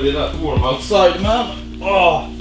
already that warm outside, man. Oh.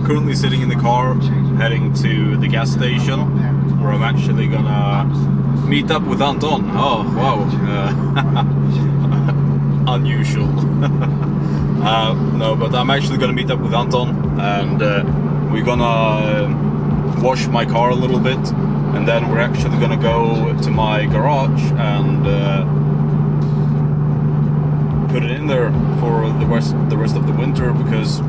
Currently sitting in the car heading to the gas station where I'm actually gonna meet up with Anton. Oh wow, unusual. No, but I'm actually gonna meet up with Anton, and we're gonna wash my car a little bit, and then we're actually gonna go to my garage and put it in there for the rest of the winter, because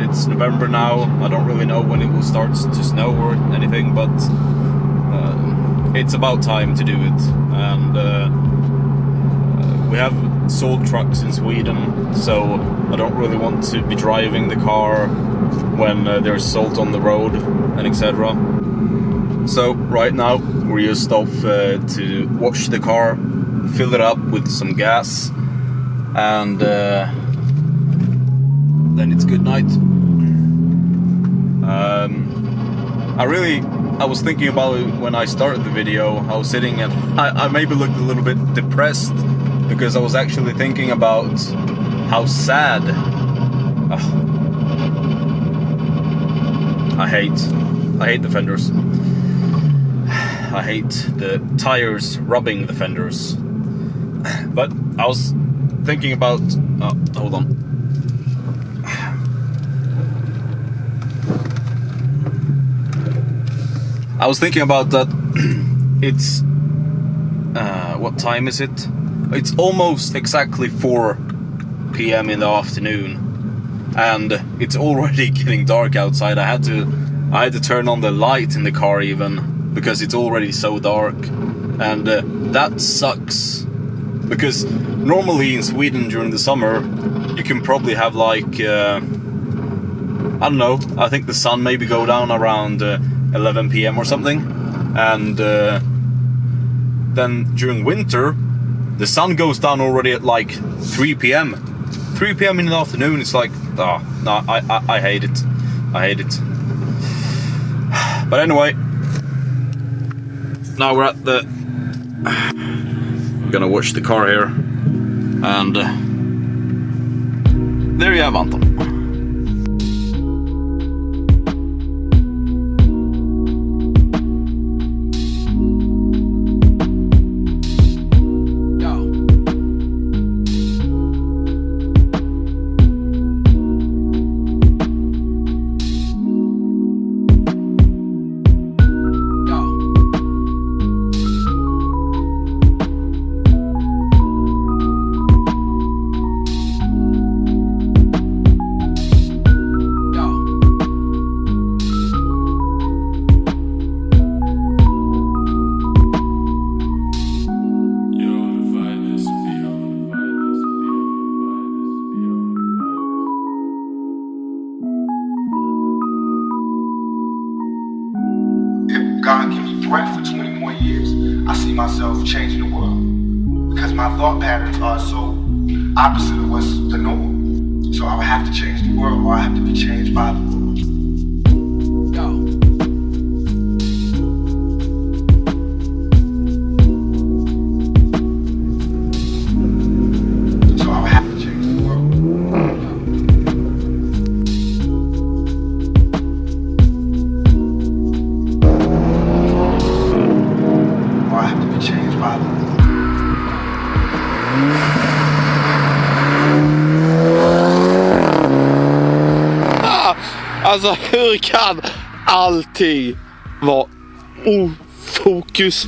it's November now. I don't really know when it will start to snow or anything, but it's about time to do it. And we have salt trucks in Sweden, so I don't really want to be driving the car when there's salt on the road and etc. So right now we're just off to wash the car, fill it up with some gas, and then it's good night. I was thinking about it when I started the video. I was sitting and I maybe looked a little bit depressed, because I was actually thinking about how sad. I hate the fenders. I hate the tires rubbing the fenders. But I was thinking about, hold on. I was thinking about that. It's what time is it? It's almost exactly 4 p.m. in the afternoon, and it's already getting dark outside. I had to turn on the light in the car even, because it's already so dark, and that sucks. Because normally in Sweden during the summer you can probably have like I don't know, I think the sun maybe go down around 11 p.m. or something, and then during winter the sun goes down already at like 3 p.m. 3 p.m. in the afternoon. It's like, no, I hate it. I hate it. But anyway, now we're at the gonna wash the car here, and there you have Anton. God give me breath for 20 more years, I see myself changing the world. Because my thought patterns are so opposite of what's the norm. So I would have to change the world, or I have to be changed by the world. So I would have to change the world. Or I have to be changed by the world. Alltså hur kan allting vara ofokus?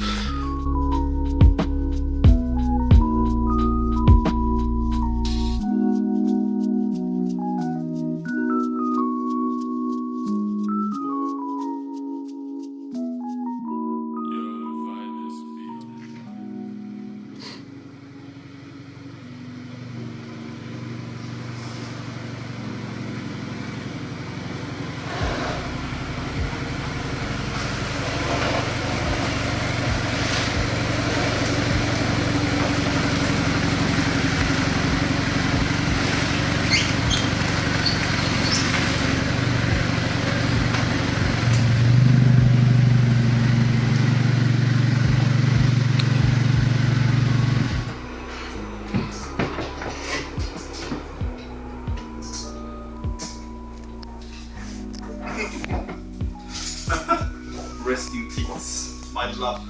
I love.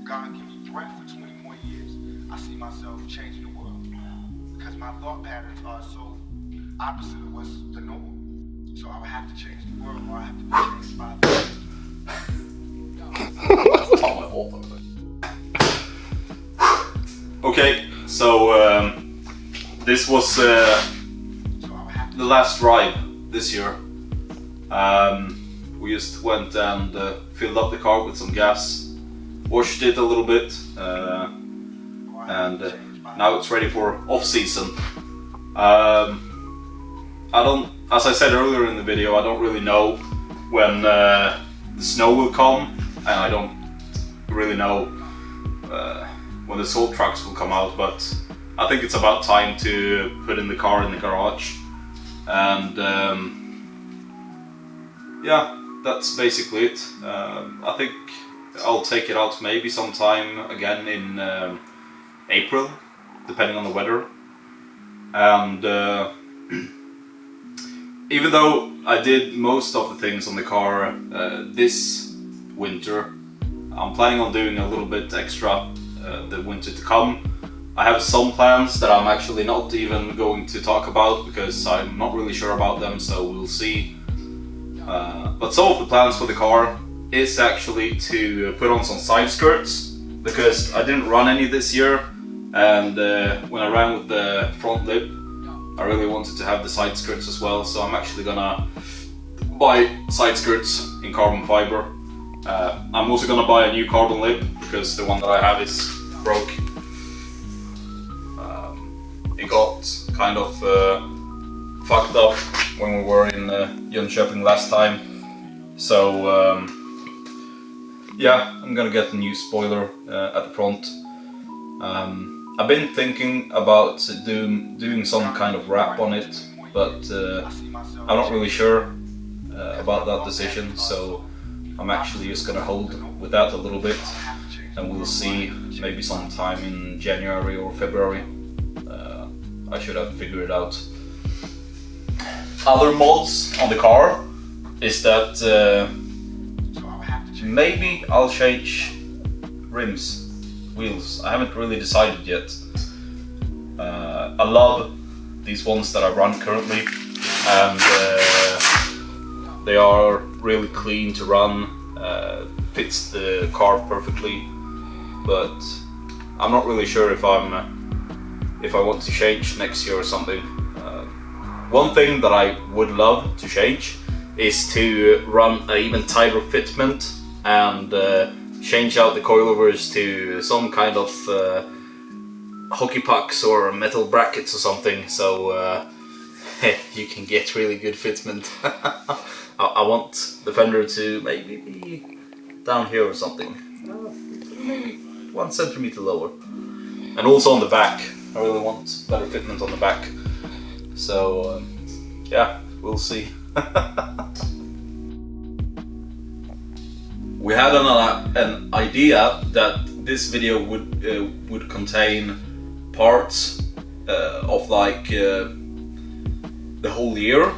God give me breath for 20 more years, I see myself changing the world. Because my thought patterns are so opposite of what's the norm. So I would have to change the world, or I have to be changed by Okay, so this was the last ride this year. We just went and filled up the car with some gas, washed it a little bit, and now it's ready for off-season. As I said earlier in the video, I don't really know when the snow will come, and I don't really know when the salt trucks will come out, but I think it's about time to put in the car in the garage. And yeah, that's basically it. I think I'll take it out maybe sometime again in April, depending on the weather. And even though I did most of the things on the car this winter, I'm planning on doing a little bit extra the winter to come. I have some plans that I'm actually not even going to talk about because I'm not really sure about them, so we'll see. But some of the plans for the car is actually to put on some side skirts, because I didn't run any this year, and when I ran with the front lip I really wanted to have the side skirts as well, so I'm actually gonna buy side skirts in carbon fiber. I'm also gonna buy a new carbon lip because the one that I have is broke. It got kind of fucked up when we were in 𝴂ᵏᵗ last time, so yeah, I'm gonna get a new spoiler at the front. I've been thinking about doing some kind of wrap on it, but I'm not really sure about that decision, so I'm actually just gonna hold with that a little bit, and we'll see maybe sometime in January or February. I should have figured it out. Other mods on the car is that maybe I'll change rims, wheels. I haven't really decided yet. I love these ones that I run currently, and they are really clean to run, fits the car perfectly, but I'm not really sure if I want to change next year or something. One thing that I would love to change is to run an even tighter fitment and change out the coilovers to some kind of hockey pucks or metal brackets or something, so you can get really good fitment. I want the fender to maybe be down here or something, maybe 1 centimeter lower, and also on the back. I really want better fitment on the back, so yeah, we'll see. We had an idea that this video would contain parts of like the whole year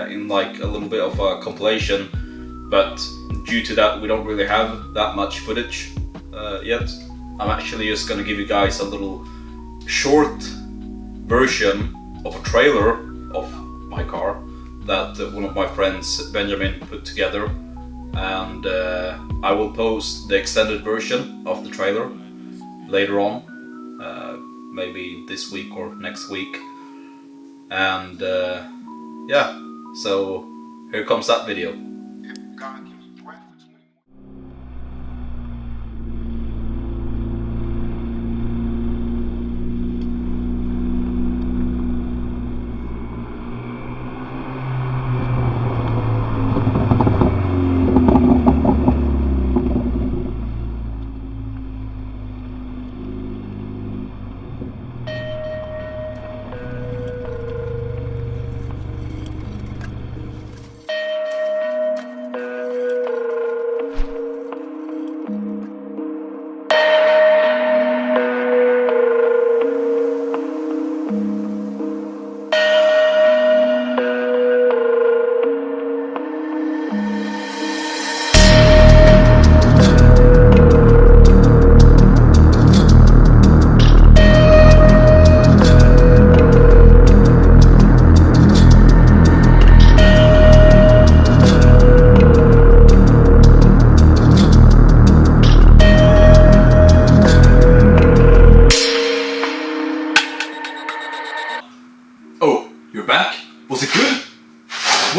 in like a little bit of a compilation, but due to that we don't really have that much footage yet. I'm actually just gonna give you guys a little short version of a trailer of my car that one of my friends, Benjamin, put together, and I will post the extended version of the trailer later on, maybe this week or next week. And yeah, so here comes that video.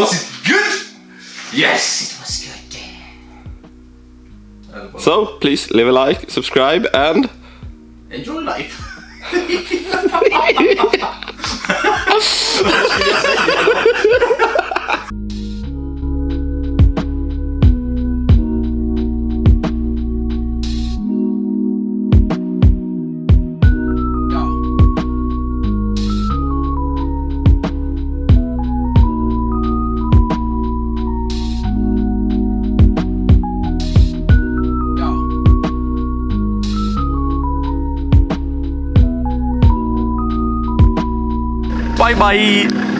Was it good? Yes, it was good. So please leave a like, subscribe, and Enjoy life. bye bye.